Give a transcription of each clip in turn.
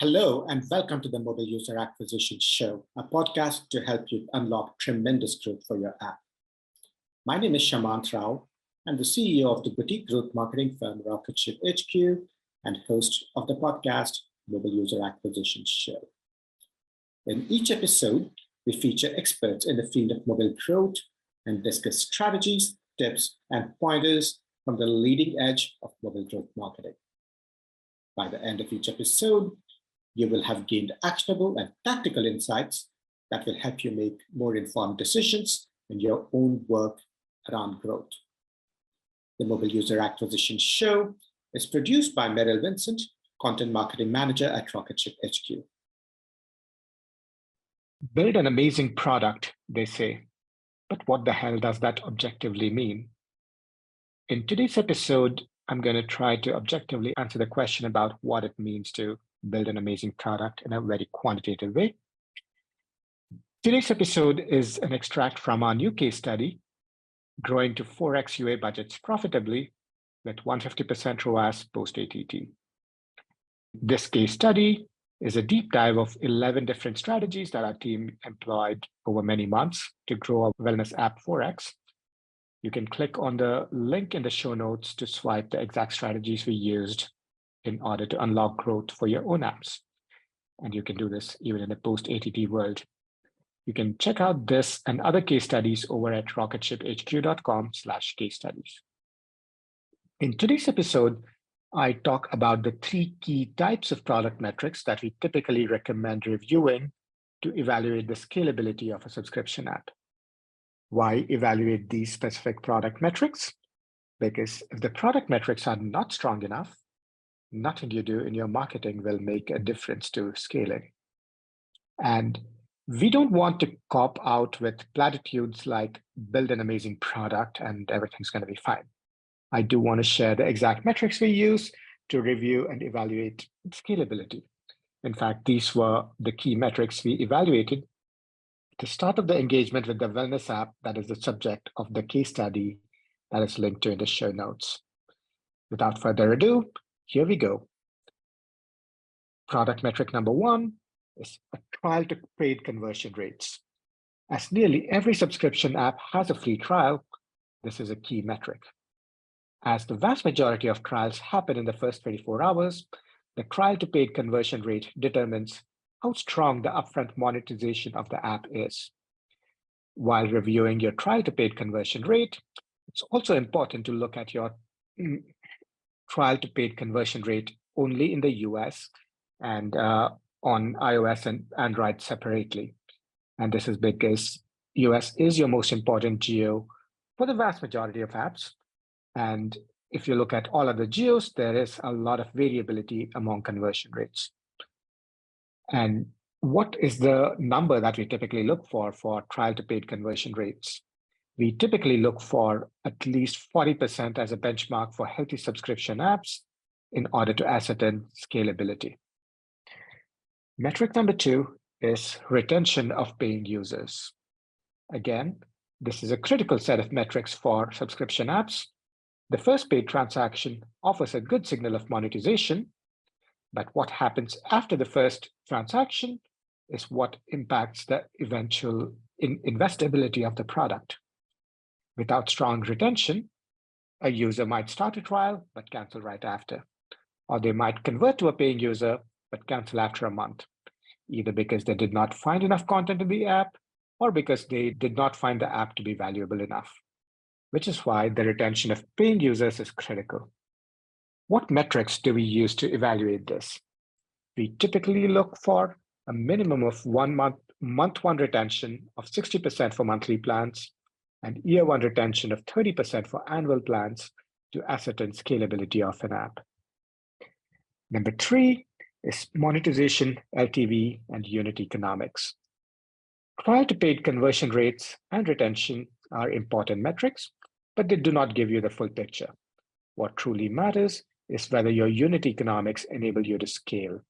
Hello, and welcome to the Mobile User Acquisition Show, a podcast to help you unlock tremendous growth for your app. My name is Shamant Rao. I'm the CEO of the boutique growth marketing firm Rocketship HQ and host of the podcast Mobile User Acquisition Show. In each episode, we feature experts in the field of mobile growth and discuss strategies, tips, and pointers from the leading edge of mobile growth marketing. By the end of each episode, you will have gained actionable and tactical insights that will help you make more informed decisions in your own work around growth. The Mobile User Acquisition Show is produced by Meryl Vincent, Content Marketing Manager at Rocketship HQ. Build an amazing product, they say. But what the hell does that objectively mean? In today's episode, I'm going to try to objectively answer the question about what it means to build an amazing product in a very quantitative way. Today's episode is an extract from our new case study, growing to 4x UA budgets profitably with 150% ROAS post-ATT. This case study is a deep dive of 11 different strategies that our team employed over many months to grow our wellness app 4x. You can click on the link in the show notes to swipe the exact strategies we used in order to unlock growth for your own apps. And you can do this even in the post-ATT world. You can check out this and other case studies over at rocketshiphq.com/case studies. In today's episode, I talk about the 3 key types of product metrics that we typically recommend reviewing to evaluate the scalability of a subscription app. Why evaluate these specific product metrics? Because if the product metrics are not strong enough, nothing you do in your marketing will make a difference to scaling. And we don't want to cop out with platitudes like build an amazing product and everything's going to be fine. I do want to share the exact metrics we use to review and evaluate scalability. In fact, these were the key metrics we evaluated at the start of the engagement with the wellness app that is the subject of the case study that is linked to in the show notes. Without further ado, here we go. Product metric number 1 is a trial to paid conversion rates. As nearly every subscription app has a free trial, this is a key metric. As the vast majority of trials happen in the first 24 hours, the trial to paid conversion rate determines how strong the upfront monetization of the app is. While reviewing your trial to paid conversion rate, it's also important to look at your trial to paid conversion rate only in the US and on iOS and Android separately. And this is because US is your most important geo for the vast majority of apps. And if you look at all other geos, there is a lot of variability among conversion rates. And what is the number that we typically look for trial to paid conversion rates? We typically look for at least 40% as a benchmark for healthy subscription apps in order to ascertain scalability. Metric number 2 is retention of paying users. Again, this is a critical set of metrics for subscription apps. The first paid transaction offers a good signal of monetization, but what happens after the first transaction is what impacts the eventual investability of the product. Without strong retention, a user might start a trial but cancel right after, or they might convert to a paying user but cancel after a month, either because they did not find enough content in the app or because they did not find the app to be valuable enough, which is why the retention of paying users is critical. What metrics do we use to evaluate this? We typically look for a minimum of month one retention of 60% for monthly plans and year 1 retention of 30% for annual plans to ascertain scalability of an app. Number 3 is monetization, LTV, and unit economics. Trial to paid conversion rates and retention are important metrics, but they do not give you the full picture. What truly matters is whether your unit economics enable you to scale.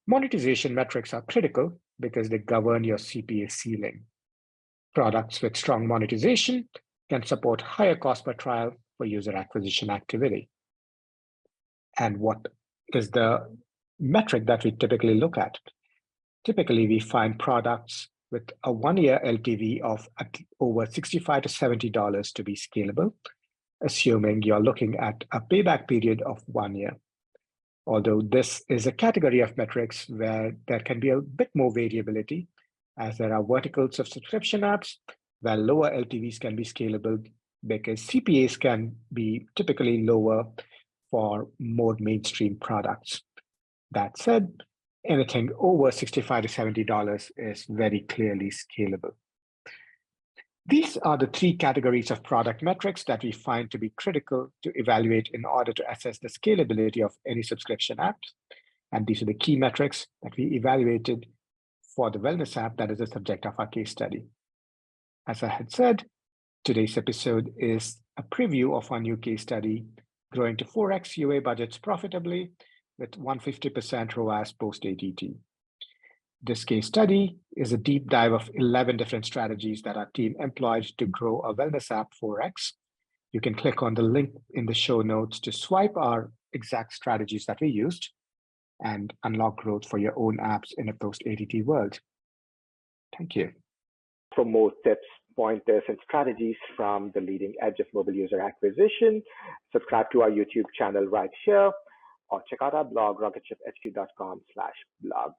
Monetization metrics are critical because they govern your CPA ceiling. Products with strong monetization can support higher cost per trial for user acquisition activity. And what is the metric that we typically look at. Typically, we find products with a 1-year LTV of over $65 to $70 to be scalable, assuming you're looking at a payback period of 1 year. Although this is a category of metrics where there can be a bit more variability, as there are verticals of subscription apps where lower LTVs can be scalable because CPAs can be typically lower for more mainstream products. That said, anything over $65 to $70 is very clearly scalable. These are the 3 categories of product metrics that we find to be critical to evaluate in order to assess the scalability of any subscription app. And these are the key metrics that we evaluated for the wellness app that is the subject of our case study. As I had said, today's episode is a preview of our new case study, growing to 4x UA budgets profitably with 150% ROAS post-ATT. This case study is a deep dive of 11 different strategies that our team employed to grow a wellness app 4x. You can click on the link in the show notes to swipe our exact strategies that we used and unlock growth for your own apps in a post-ATT world. Thank you. For more tips, pointers, and strategies from the leading edge of mobile user acquisition, subscribe to our YouTube channel right here, or check out our blog, rocketship.hq.com/blog.